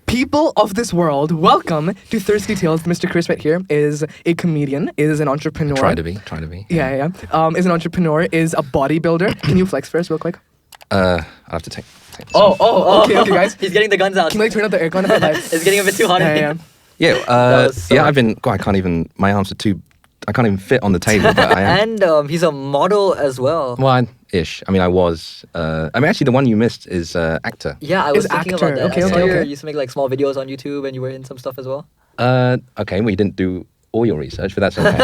People of this world, welcome to Thirsty Tales. Mr. Chris right here is a comedian, is an entrepreneur. Try to be. Yeah. Is an entrepreneur, is a bodybuilder. Can you flex first real quick? I'll have to take this Oh, okay, guys. He's getting the guns out. Can you turn up the aircon a bit? Like, It's getting a bit too hot in here. Yeah, I've been. God, I can't even. My arms are too. I can't even fit on the table. But I am. And he's a model as well. Well, ish. I mean, I was. Actually, the one you missed is actor. Yeah, I was thinking about that. Okay, I saw you okay. used to make like small videos on YouTube, and you were in some stuff as well. Okay, well, you didn't do all your research, but that's okay.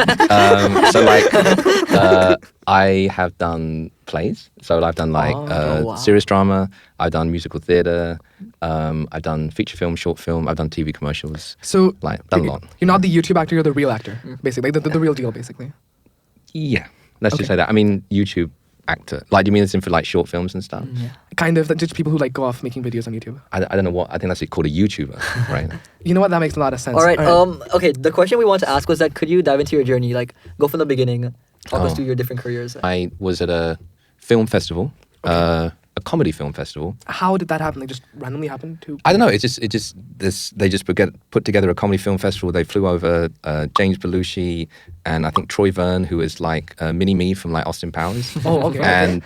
I have done plays. So I've done serious drama. I've done musical theatre. I've done feature film, short film. I've done TV commercials. So, done a lot. You're not the YouTube actor, you're the real actor, basically. The real deal, basically. Yeah, let's just say that. I mean, YouTube actor. Like, do you mean it's in for like short films and stuff? Yeah. Kind of, just people who like go off making videos on YouTube. I don't know what. I think that's called a YouTuber, right? You know what? That makes a lot of sense. All right. Okay. The question we want to ask was that could you dive into your journey, like go from the beginning, talk us through your different careers. I was at a film festival, a comedy film festival. How did that happen? Like just randomly happened to? I don't know. They just put together a comedy film festival. They flew over James Belushi and I think Troy Verne, who is like Mini Me from like Austin Powers. Oh, okay. And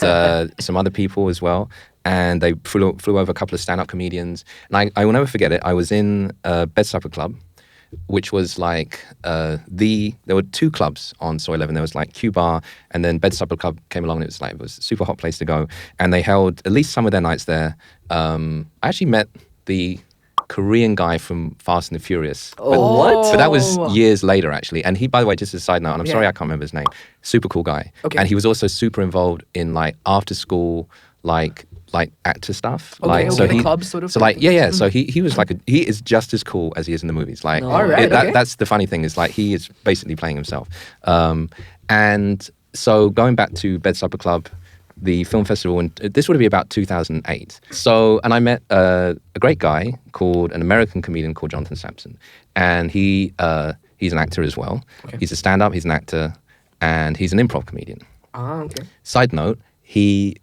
some other people as well. And they flew over a couple of stand-up comedians. And I will never forget it. I was in Bed Supper Club, which was like there were two clubs on Soy 11. There was like Q Bar, and then Bed Supper Club came along, and it was a super hot place to go. And they held at least some of their nights there. I actually met the Korean guy from Fast and the Furious. What? But that was years later, actually. And he, by the way, just as a side note, and I'm sorry I can't remember his name, super cool guy. Okay. And he was also super involved in like after school, like actor stuff. So the clubs sort of. So yeah. So he was like he is just as cool as he is in the movies. Like, All right, that's the funny thing is like he is basically playing himself. And so going back to Bed Supper Club, the film festival, and this would be about 2008. So, and I met a great guy called an American comedian called Jonathan Sampson, and he's an actor as well. Okay. He's a stand-up, he's an actor, and he's an improv comedian. Okay. Side note, he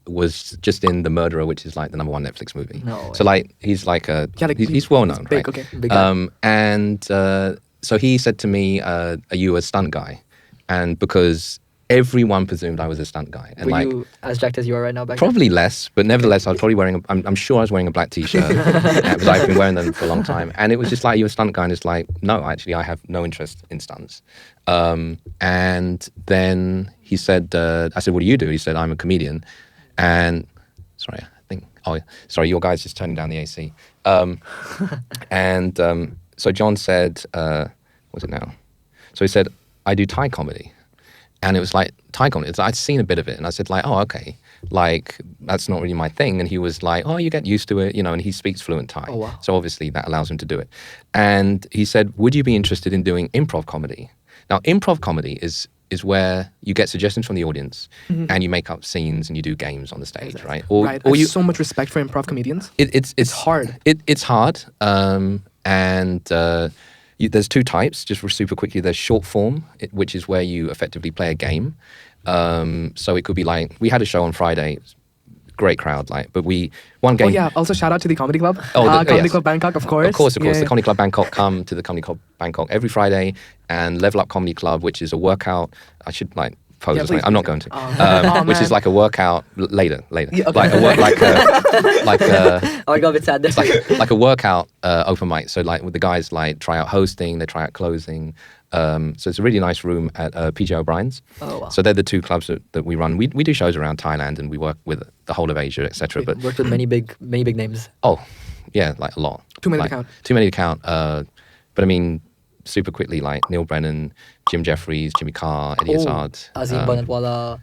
was just in The Murderer, which is like the #1 Netflix movie. No So like he's like he's well known, big, right? okay. Big guy. And so he said to me, "Are you a stunt guy?" And because everyone presumed I was a stunt guy, and Were like you as jacked as you are right now back probably less, but nevertheless, I was probably wearing. I'm sure I was wearing a black T-shirt because I've been wearing them for a long time. And it was just like, "You a stunt guy?" And it's like, "No, actually, I have no interest in stunts." And then he said, "I said, what do you do?" He said, "I'm a comedian." And sorry, I think. Oh, yeah, sorry, your guy's just turning down the AC. So John said, "What's it now?" So he said, "I do Thai comedy." And it was like, Thai comedy, I'd seen a bit of it. And I said like, "Oh, okay. Like, that's not really my thing." And he was like, "Oh, you get used to it, you know," and he speaks fluent Thai. Oh, wow. So obviously that allows him to do it. And he said, "Would you be interested in doing improv comedy?" Now, improv comedy is where you get suggestions from the audience and you make up scenes and you do games on the stage, right? Or I have so much respect for improv comedians. It's hard. It's hard. There's two types, just super quickly. There's short form, which is where you effectively play a game. So it could be like, we had a show on Friday, great crowd, like, but one game. Oh yeah, also shout out to the Comedy Club. Comedy Comedy Club Bangkok, of course. Of course. Yeah. The Comedy Club Bangkok, come to the Comedy Club Bangkok every Friday, and Level Up Comedy Club, which is a workout. I should like pose or something. I'm not going to. Which is like a workout later. Yeah, okay. Like a I got a bit sad there. It's like a workout open mic. So like with the guys like try out hosting, they try out closing. So it's a really nice room at PJ O'Brien's. Oh, wow. So they're the two clubs that we run. We do shows around Thailand and we work with the whole of Asia, etc. But Worked with many big names. oh, yeah, like a lot. Too many to Like, count. Too many to count. But I mean, super quickly, like Neil Brennan, Jim Jeffries, Jimmy Carr, Eddie Izzard. Azim Banatwala.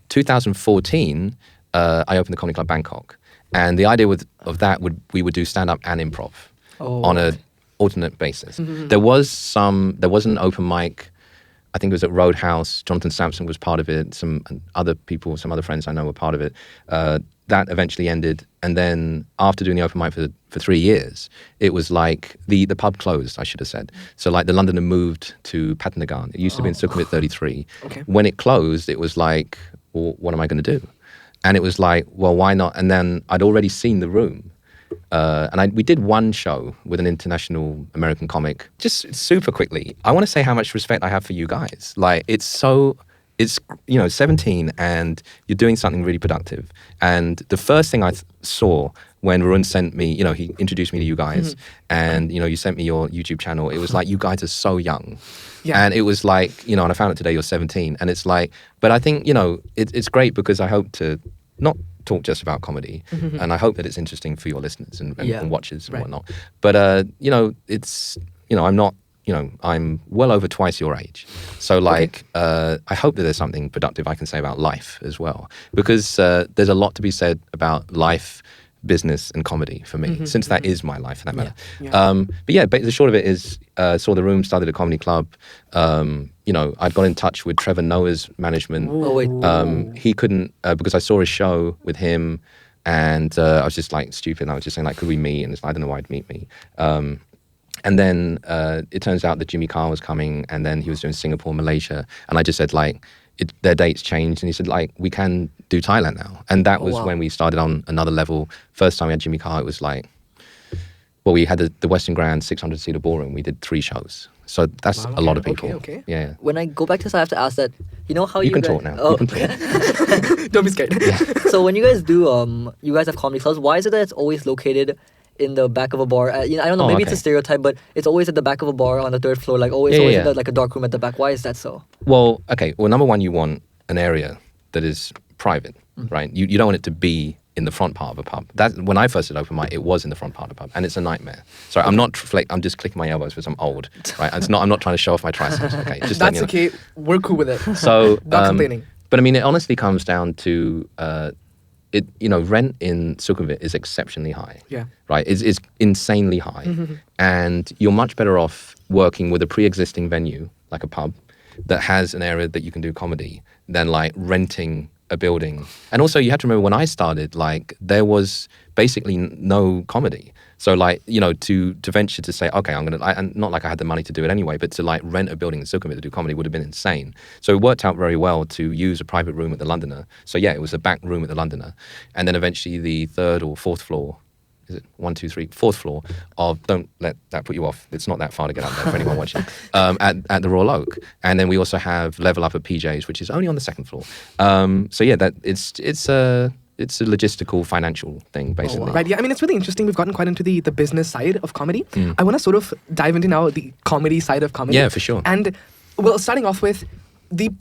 2014, I opened the Comedy Club Bangkok, and the idea of that we would do stand up and improv on a alternate basis. There was an open mic. I think it was at Roadhouse. Jonathan Sampson was part of it. Some other people, some other friends I know were part of it. That eventually ended, and then after doing the open mic for 3 years, it was like the pub closed, I should have said. So like the Londoner moved to Patanagarh. It used to be in Sukhumvit 33. Okay. When it closed, it was like, well, what am I going to do? And it was like, well, why not? And then I'd already seen the room, and we did one show with an international American comic. Just super quickly, I want to say how much respect I have for you guys. Like, it's 17 and you're doing something really productive. And the first thing I saw when Varun sent me, he introduced me to you guys, and you sent me your YouTube channel. It was like, you guys are so young. Yeah. And it was like, and I found out today you're 17, and it's like, but I think, it's great because I hope to not talk just about comedy, and I hope that it's interesting for your listeners and watchers and whatnot. But it's I'm not, I'm well over twice your age, so like I hope that there's something productive I can say about life as well, because there's a lot to be said about life, business, and comedy for me, since that is my life for that matter. But the short of it is, saw the room, started a comedy club. I'd got in touch with Trevor Noah's management. He couldn't, because I saw a show with him, and I was just like stupid. I was just saying, like, could we meet? And it's like, I don't know why I'd meet me. And then it turns out that Jimmy Carr was coming, and then he was doing Singapore, Malaysia, and I just said, like, their dates changed, and he said, like, we can do Thailand now. And that was when we started on another level. First time we had Jimmy Carr, it was like, well, we had the Western Grand 600-seater ballroom. We did 3 shows. So that's a lot of people. Okay. Yeah. When I go back to this, I have to ask that, how you can talk now. Oh. You can talk. Don't be scared. Yeah. So when you guys do, you guys have comedy clubs, why is it that it's always located in the back of a bar? I don't know, maybe it's a stereotype, but it's always at the back of a bar on the 3rd floor, like always in like a dark room at the back. Why is that so? Well, number one, you want an area that is private, right? You don't want it to be in the front part of a pub. That, when I first did open mic, it was in the front part of a pub, and it's a nightmare. Sorry, I'm not. I'm just clicking my elbows because I'm old, right? It's not. I'm not trying to show off my triceps. Okay, just that's okay. We're cool with it. So not complaining. But I mean, it honestly comes down to rent in Sukhumvit is exceptionally high. Yeah. Right. It's insanely high, and you're much better off working with a pre-existing venue like a pub that has an area that you can do comedy than like renting a building. And also, you have to remember, when I started, like, there was basically no comedy. So like, to venture to say, okay, and not like I had the money to do it anyway, but to like rent a building in Sukhumvit to do comedy would have been insane. So it worked out very well to use a private room at the Londoner. So yeah, it was a back room at the Londoner. And then eventually the 3rd or 4th floor, is it 1, 2, 3, 4th floor of, don't let that put you off, it's not that far to get up there for anyone watching, at the Royal Oak. And then we also have Level Up at PJ's, which is only on the 2nd floor. So yeah, that it's a logistical, financial thing, basically. Right, yeah. I mean, it's really interesting. We've gotten quite into the business side of comedy. I want to sort of dive into now the comedy side of comedy. Yeah, for sure. And, well, starting off with the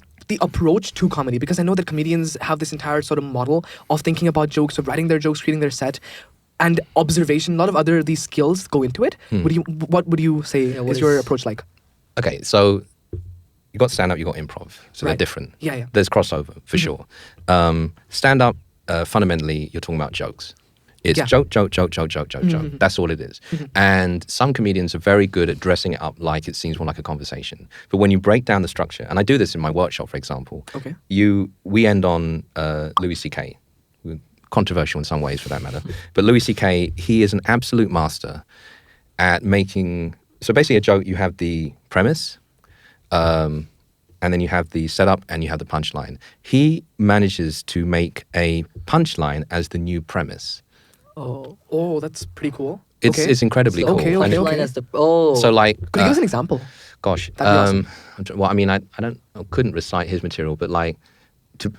approach to comedy, because I know that comedians have this entire sort of model of thinking about jokes, of writing their jokes, creating their set, and observation. A lot of other these skills go into it. What would you say is your approach like? Okay, so you got stand-up, you got improv. So they're different. Yeah. There's crossover, for sure. Stand-up, fundamentally, you're talking about jokes. It's joke. That's all it is. And some comedians are very good at dressing it up like it seems more like a conversation. But when you break down the structure, and I do this in my workshop, for example, we end on Louis C.K., controversial in some ways for that matter. But Louis C.K., he is an absolute master at making... So basically a joke, you have the premise, and then you have the setup, and you have the punchline. He manages to make a punchline as the new premise. Oh, that's pretty cool. It's incredibly cool. Punchline as the... So like... Could you give us an example? Gosh. That'd be awesome. Well, I mean, I couldn't recite his material, but like...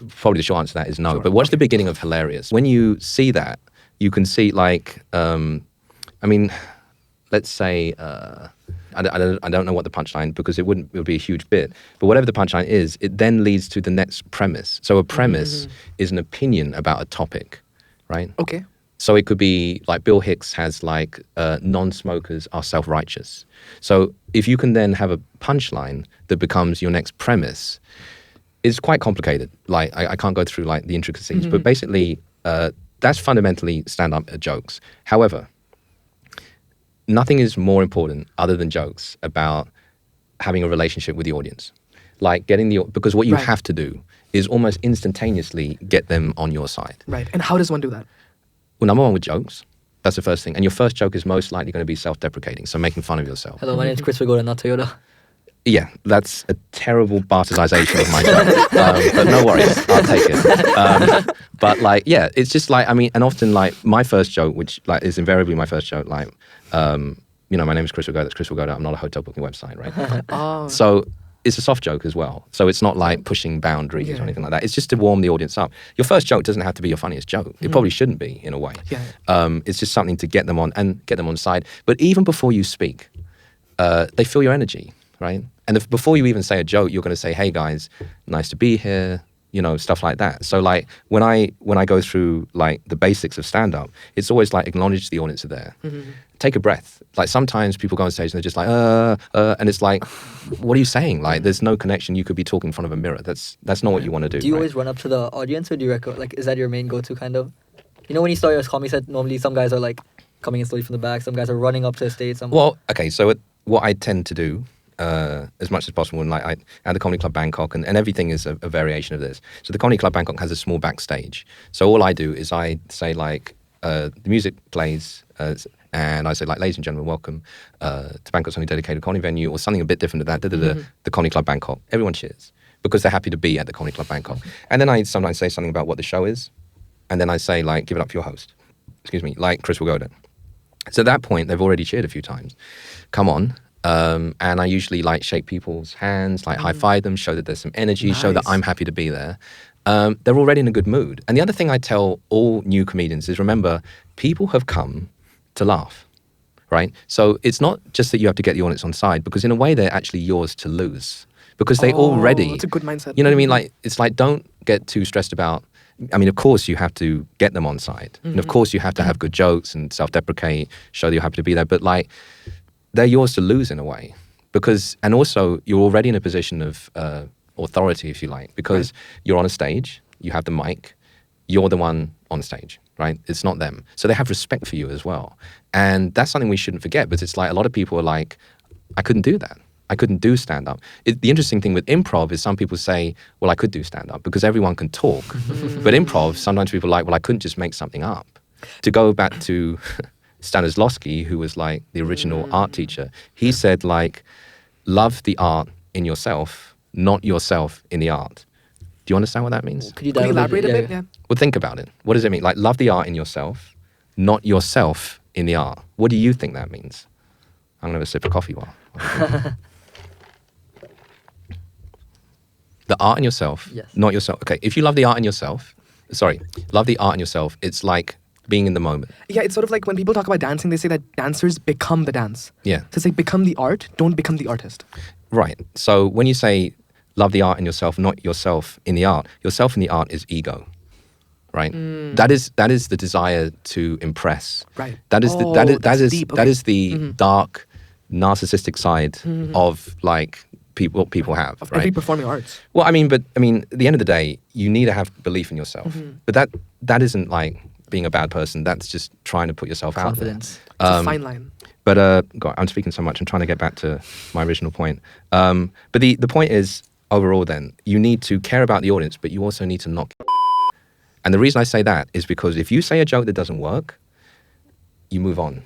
Probably the short answer to that is no. But watch the beginning of Hilarious. When you see that, you can see like, I mean, let's say, I don't know what the punchline, because it would be a huge bit. But whatever the punchline is, it then leads to the next premise. So a premise is an opinion about a topic, right? Okay. So it could be like Bill Hicks has like non-smokers are self-righteous. So if you can then have a punchline that becomes your next premise, it's quite complicated. Like I can't go through like the intricacies, but basically that's fundamentally stand-up jokes. However, nothing is more important other than jokes about having a relationship with the audience. Like because what you have to do is almost instantaneously get them on your side. Right. And how does one do that? Well, number one, with jokes. That's the first thing. And your first joke is most likely going to be self-deprecating, so making fun of yourself. Hello, my name is Chris Wegoda, not Toyota. Yeah, that's a terrible bastardization of my joke. But no worries, I'll take it. But like, yeah, it's just like, I mean, and often like my first joke, which like is invariably my first joke, like, you know, my name is Chris Wegoda, that's Chris Wegoda, I'm not a hotel booking website, right? Oh. So it's a soft joke as well. So it's not like pushing boundaries or anything like that. It's just to warm the audience up. Your first joke doesn't have to be your funniest joke. It probably shouldn't be, in a way. Yeah. It's just something to get them on and get them on side. But even before you speak, they feel your energy, right? And if, before you even say a joke, you're going to say, hey guys, nice to be here, you know, stuff like that. So like when I go through like the basics of stand-up, it's always like acknowledge the audience are there. Take a breath. Like sometimes people go on stage and they're just like, and it's like, what are you saying? Like there's no connection. You could be talking in front of a mirror. That's not what you want to do. Do you always run up to the audience, or do you like, is that your main go-to kind of? You know, when you start your comedy set, normally some guys are like coming in slowly from the back. Some guys are running up to the stage. Well, okay. So what I tend to do, as much as possible, and like at the Comedy Club Bangkok, and everything is a variation of this. So the Comedy Club Bangkok has a small backstage. So all I do is I say like, the music plays, and I say like, ladies and gentlemen, welcome to Bangkok's only dedicated comedy venue, or something a bit different to that, the Comedy Club Bangkok. Everyone cheers because they're happy to be at the Comedy Club Bangkok. And then I sometimes say something about what the show is, and then I say like, give it up for your host, excuse me, like Chris Wegoda. So at that point, they've already cheered a few times. Come on. And I usually like shake people's hands, like high five them, show that there's some energy, show that I'm happy to be there. They're already in a good mood. And the other thing I tell all new comedians is, remember, people have come to laugh, right? So it's not just that you have to get the audience on side, because in a way they're actually yours to lose, because they already, that's a good mindset. You know what I mean? Like, it's like, don't get too stressed about, I mean, of course you have to get them on side. And of course you have to have good jokes and self-deprecate, show that you're happy to be there. But like, they're yours to lose in a way, because, and also you're already in a position of authority, if you like, because you're on a stage, you have the mic, you're the one on stage, right? It's not them. So they have respect for you as well. And that's something we shouldn't forget, because it's like a lot of people are like, I couldn't do that. I couldn't do stand-up. The interesting thing with improv is some people say, well, I could do stand-up because everyone can talk. But improv, sometimes people are like, well, I couldn't just make something up. To go back to Stanislavski, who was like the original art teacher, he said like, love the art in yourself, not yourself in the art. Do you understand what that means? Could you elaborate a bit? Yeah. Well, think about it. What does it mean? Like, love the art in yourself, not yourself in the art. What do you think that means? I'm going to have a sip of coffee while. The art in yourself, not yourself. Okay, if you love the art in yourself, love the art in yourself, it's like being in the moment. Yeah, it's sort of like when people talk about dancing, they say that dancers become the dance. Yeah. So it's like, become the art, don't become the artist. Right. So when you say love the art in yourself, not yourself in the art, yourself in the art is ego. Right? That is the desire to impress. Right. That is the dark narcissistic side of like what people have, of right? every performing arts. Well, I mean, at the end of the day, you need to have belief in yourself. But that isn't like being a bad person. That's just trying to put yourself Confidence. It's a fine line. But God, I'm speaking so much. I'm trying to get back to my original point. But the point is, overall, then you need to care about the audience, but you also need to not. And the reason I say that is because if you say a joke that doesn't work, you move on.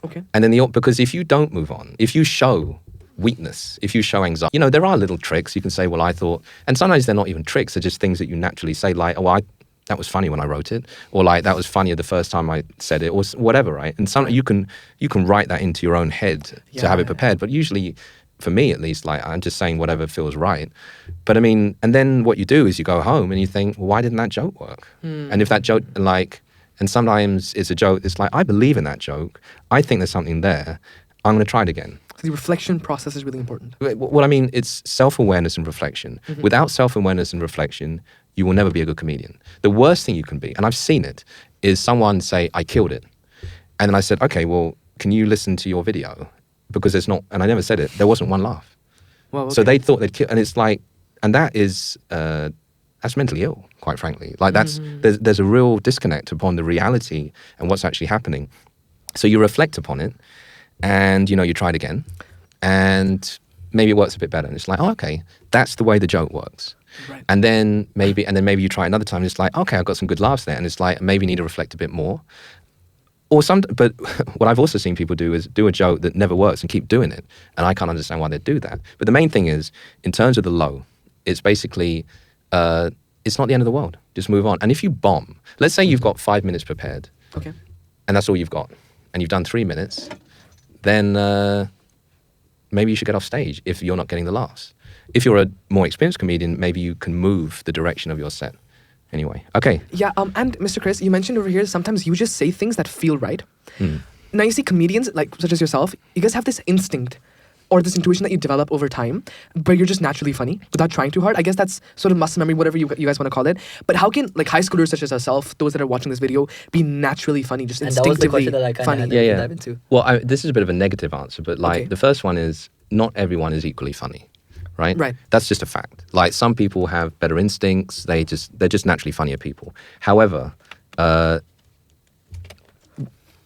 Okay. And then because if you don't move on, if you show weakness, if you show anxiety, you know, there are little tricks. You can say, well, I thought, and sometimes they're not even tricks. They're just things that you naturally say, like, oh, that was funny when I wrote it, or like that was funnier the first time I said it, or whatever, right? And some you can write that into your own head to have it prepared. But usually, for me at least, like I'm just saying whatever feels right. But I mean, and then what you do is you go home and you think, well, why didn't that joke work? And if that joke, like, and sometimes it's a joke, it's like, I believe in that joke. I think there's something there. I'm going to try it again. So the reflection process is really important. Well, I mean, it's self-awareness and reflection. Without self-awareness and reflection, you will never be a good comedian. The worst thing you can be, and I've seen it, is someone say, I killed it. And then I said, okay, well, can you listen to your video? Because there's not, and I never said it, there wasn't one laugh. Well, okay. So they thought they'd kill, and it's like, and that is, that's mentally ill, quite frankly. Like there's a real disconnect upon the reality and what's actually happening. So you reflect upon it, and you know, you try it again, and maybe it works a bit better. And it's like, oh, okay, that's the way the joke works. Right. And then maybe you try it another time, and it's like, okay, I've got some good laughs there. And it's like, maybe you need to reflect a bit more. But what I've also seen people do is do a joke that never works and keep doing it. And I can't understand why they do that. But the main thing is, in terms of the low, it's basically, it's not the end of the world. Just move on. And if you bomb, let's say you've got 5 minutes prepared. Okay. And that's all you've got. And you've done 3 minutes, then maybe you should get off stage if you're not getting the laughs. If you're a more experienced comedian, maybe you can move the direction of your set. Anyway, okay. Yeah, and Mr. Chris, you mentioned over here, sometimes you just say things that feel right. Now, you see comedians, like such as yourself, you guys have this instinct or this intuition that you develop over time, but you're just naturally funny without trying too hard. I guess that's sort of muscle memory, whatever you guys want to call it. But how can like high schoolers such as ourselves, those that are watching this video, be naturally funny, just instinctively that was the question that I kind funny? of had to dive into. Well, this is a bit of a negative answer, but like the first one is not everyone is equally funny. Right? Right. That's just a fact. Like some people have better instincts. They're just naturally funnier people. However,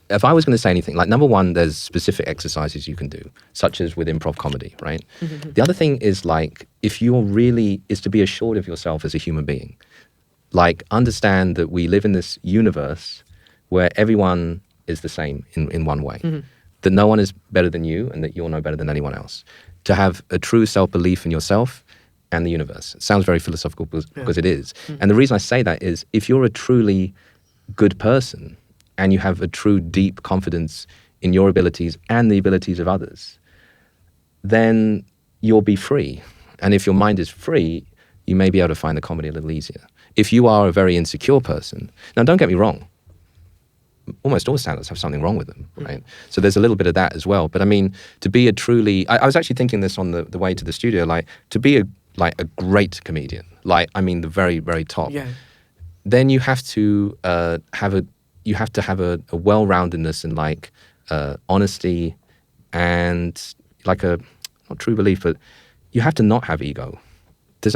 if I was going to say anything, like number one, there's specific exercises you can do, such as with improv comedy, right? The other thing is like, if you're really, is to be assured of yourself as a human being. Like understand that we live in this universe where everyone is the same in one way. That no one is better than you and that you're no better than anyone else. To have a true self-belief in yourself and the universe. It sounds very philosophical because it is. And the reason I say that is if you're a truly good person and you have a true deep confidence in your abilities and the abilities of others, then you'll be free. And if your mind is free, you may be able to find the comedy a little easier. If you are a very insecure person, now don't get me wrong, almost all stand-ups have something wrong with them, right? So there's a little bit of that as well. But I mean, to be a truly, I was actually thinking this on the way to the studio, like to be a great comedian, like I mean the very, very top, then you have to have a well-roundedness and like honesty and like a, not true belief, but you have to not have ego. Does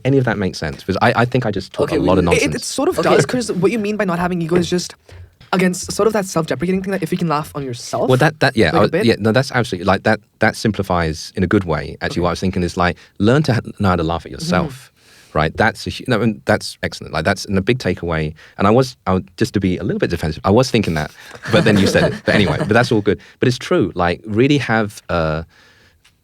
any of that make sense? Because I think I just talk a lot of nonsense. It sort of does, because what you mean by not having ego is just, again, sort of that self-deprecating thing that if you can laugh on yourself. Well, that's absolutely, like that simplifies in a good way. Actually, what I was thinking is like, learn to know how to laugh at yourself, right? That's that's excellent. Like that's a big takeaway. And I was just to be a little bit defensive, I was thinking that, but then you said it. But anyway, but that's all good. But it's true. Like really have,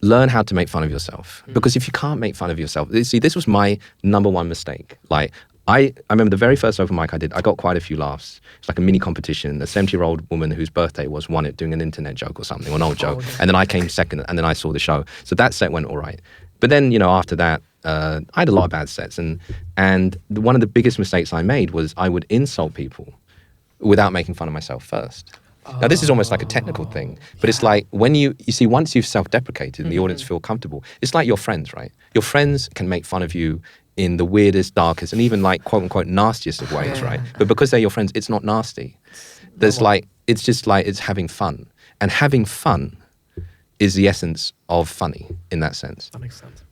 learn how to make fun of yourself. Because if you can't make fun of yourself, see, this was my number one mistake. Like, I remember the very first open mic I did, I got quite a few laughs. It's like a mini competition. A 70-year-old woman whose birthday was won it doing an internet joke or something, or an old joke. And then I came second, and then I saw the show. So that set went all right. But then, after that, I had a lot of bad sets. And one of the biggest mistakes I made was I would insult people without making fun of myself first. Now, this is almost like a technical thing, but it's like when you see, once you've self-deprecated and the audience feel comfortable, it's like your friends, right? Your friends can make fun of you in the weirdest, darkest, and even like quote unquote nastiest of ways, right? But because they're your friends, it's not nasty. There's it's just like, it's having fun. And having fun is the essence of funny in that sense. That makes sense.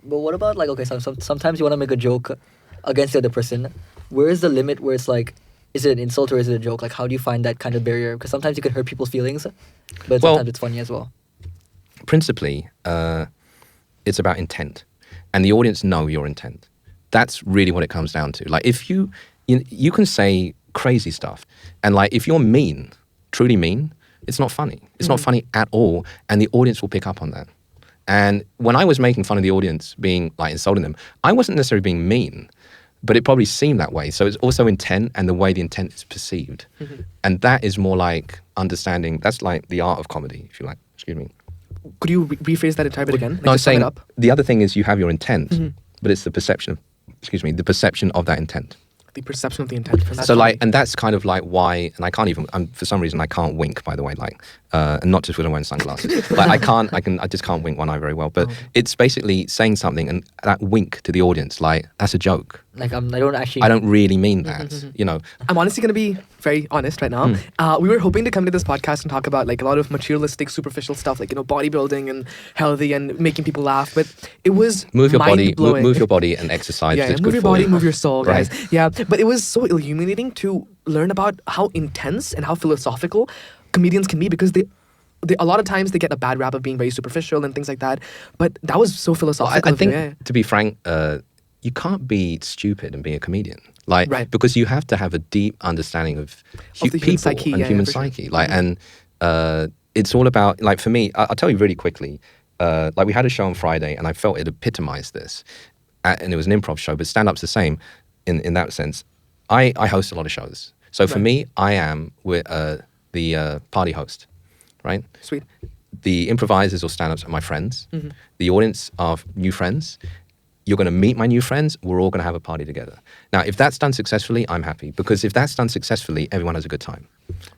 But what about like, okay, sometimes you want to make a joke against the other person. Where is the limit where it's like, is it an insult or is it a joke? Like, how do you find that kind of barrier? Because sometimes you can hurt people's feelings, but sometimes it's funny as well. Principally, it's about intent. And the audience know your intent. That's really what it comes down to. Like, if you can say crazy stuff, and like, if you're mean, truly mean, it's not funny. It's not funny at all, and the audience will pick up on that. And when I was making fun of the audience, being like insulting them, I wasn't necessarily being mean, but it probably seemed that way. So it's also intent and the way the intent is perceived. And that is more like understanding, that's like the art of comedy, if you like. Excuse me. Could you rephrase that entire bit again? No, I was saying the other thing is you have your intent, but it's the perception of that intent. The perception of the intent. So like, and that's kind of like why, and I can't even, for some reason I can't wink, by the way, like, and not just when I'm wearing sunglasses. Like I just can't wink one eye very well, but it's basically saying something and that wink to the audience, like, that's a joke. Like, I don't really mean that, I'm honestly going to be very honest right now. We were hoping to come to this podcast and talk about like a lot of materialistic, superficial stuff, like, bodybuilding and healthy and making people laugh, but it was move your body and exercise. Yeah, move your body, move your soul, guys. Right. Yeah, but it was so illuminating to learn about how intense and how philosophical comedians can be, because they a lot of times they get a bad rap of being very superficial and things like that, but that was so philosophical. Well, I think, to be frank, you can't be stupid and be a comedian. Like, Right. because you have to have a deep understanding of the human people psyche, and yeah, human for sure. psyche. Like, and it's all about, like, for me, I'll tell you really quickly. Like, we had a show on Friday, and I felt it epitomized this. And it was an improv show, but stand-up's the same in that sense. I host a lot of shows. So for Right. me, I am the party host, right? Sweet. The improvisers or stand-ups are my friends. Mm-hmm. The audience are new friends. You're going to meet my new friends. We're all going to have a party together. Now, if that's done successfully, I'm happy. Because if that's done successfully, everyone has a good time.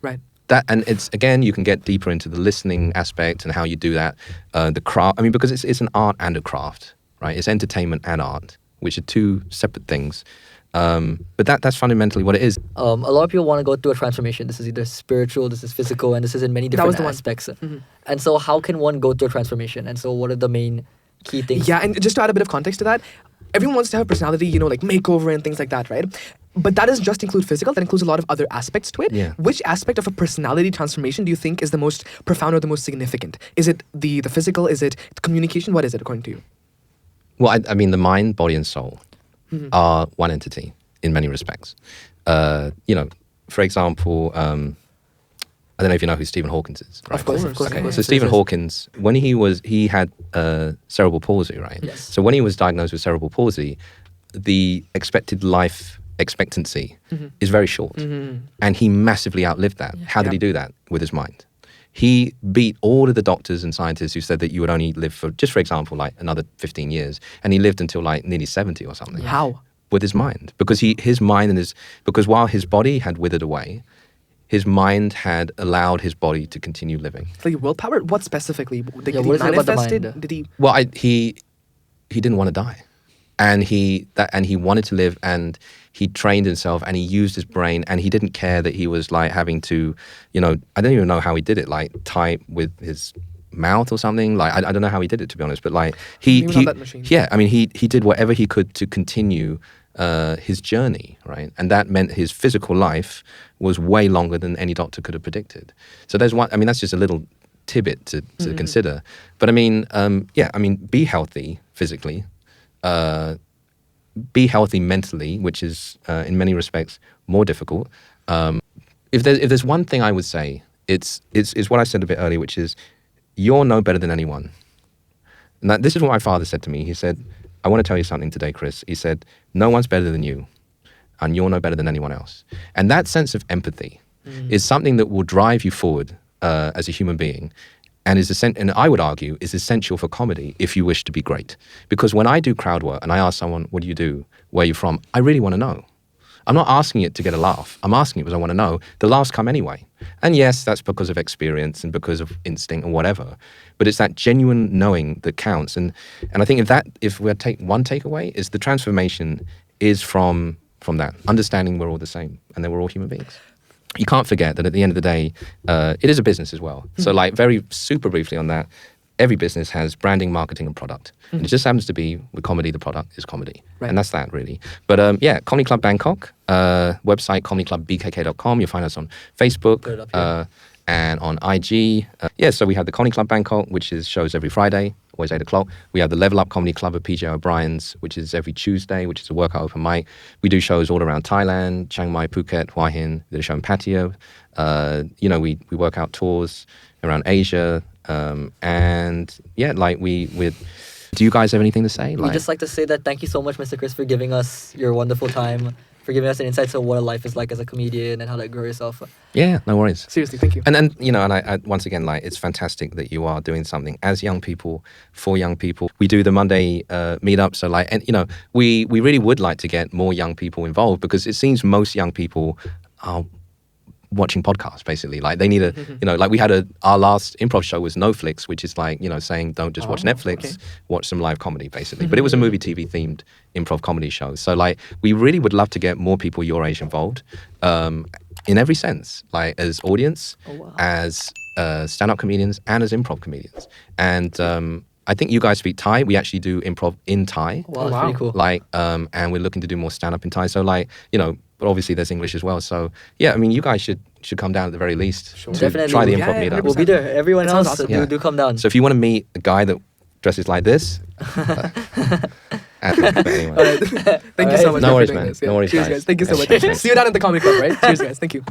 Right. And it's, again, you can get deeper into the listening aspect and how you do that. The craft, I mean, because it's an art and a craft, right? It's entertainment and art, which are two separate things. But that's fundamentally what it is. A lot of people want to go through a transformation. This is either spiritual, this is physical, and this is in many That was different the one. aspects. Mm-hmm. And so how can one go through a transformation? And so what are the main key things? Yeah, and just to add a bit of context to that, everyone wants to have a personality, like makeover and things like that, right? But that doesn't just include physical, that includes a lot of other aspects to it. Yeah. Which aspect of a personality transformation do you think is the most profound or the most significant? Is it the physical? Is it the communication? What is it according to you? Well, I mean, the mind, body, and soul are one entity in many respects. For example, I don't know if you know who Stephen Hawking is. Right? Of course. Okay, so Stephen Hawkins, when he had cerebral palsy, right? Yes. So when he was diagnosed with cerebral palsy, the expected life expectancy is very short. And he massively outlived that. How did he do that? With his mind. He beat all of the doctors and scientists who said that you would only live for, just for example, like another 15 years. And he lived until like nearly 70 or something. How? With his mind. Because because while his body had withered away, his mind had allowed his body to continue living. Like willpower? What specifically? Did Yeah, he what is it about the manifest it? mind? Did he? Well, he didn't want to die, and he wanted to live, and he trained himself, and he used his brain, and he didn't care that he was like having to, I don't even know how he did it, like type with his mouth or something. Like I don't know how he did it, to be honest, but like he on that machine. yeah, I mean he did whatever he could to continue his journey, right? And that meant his physical life was way longer than any doctor could have predicted. So there's one. I mean, that's just a little tidbit to consider. But I mean, be healthy physically, be healthy mentally, which is in many respects more difficult. If there's one thing I would say, it's what I said a bit earlier, which is you're no better than anyone. And this is what my father said to me. He said, I want to tell you something today, Chris. He said, no one's better than you, and you're no better than anyone else. And that sense of empathy is something that will drive you forward as a human being, and and I would argue is essential for comedy if you wish to be great. Because when I do crowd work and I ask someone, what do you do? Where are you from? I really want to know. I'm not asking it to get a laugh. I'm asking it because I want to know. The laughs come anyway. And yes, that's because of experience and because of instinct or whatever. But it's that genuine knowing that counts. And I think if we take one takeaway, is the transformation is from that, understanding we're all the same and that we're all human beings. You can't forget that at the end of the day, it is a business as well. So like very super briefly on that, every business has branding, marketing, and product. And it just happens to be with comedy, the product is comedy. Right. And that's that really. But Comedy Club Bangkok, website comedyclubbkk.com. You'll find us on Facebook Put it up here. and on IG. So we have the Comedy Club Bangkok, which is shows every Friday, always 8 o'clock. We have the Level Up Comedy Club at PJ O'Brien's, which is every Tuesday, which is a workout open mic. We do shows all around Thailand, Chiang Mai, Phuket, Hua Hin. We did a show in Patio. We work out tours around Asia. Do you guys have anything to say? We'd just like to say that thank you so much, Mr. Chris, for giving us your wonderful time, for giving us an insight to what a life is like as a comedian and how to grow yourself. Yeah, no worries. Seriously, thank you. And I once again, like, it's fantastic that you are doing something as young people, for young people. We do the Monday meetup, so like, and we really would like to get more young people involved, because it seems most young people are watching podcasts, basically. Like they need like we had our last improv show was Noflix, which is like, saying don't just watch Netflix, watch some live comedy, basically. But it was a movie TV themed improv comedy show. So like, we really would love to get more people your age involved, in every sense, like as audience, as stand-up comedians, and as improv comedians. And I think you guys speak Thai. We actually do improv in Thai. Wow, that's pretty cool. Like, and we're looking to do more stand-up in Thai. So like, but obviously there's English as well. So yeah, I mean, you guys should come down at the very least to Definitely. try the Yeah, improv yeah, meetup. We'll be there. Everyone That sounds else, awesome. do come down. So if you want to meet a guy that dresses like this, But anyway. All right. Thank you so much. Alright. No for worries, doing man. this. Yeah. No worries, Cheers, guys. guys. Thank you so Yeah, much. thanks. See you down at the comedy club, right? Cheers, guys. Thank you.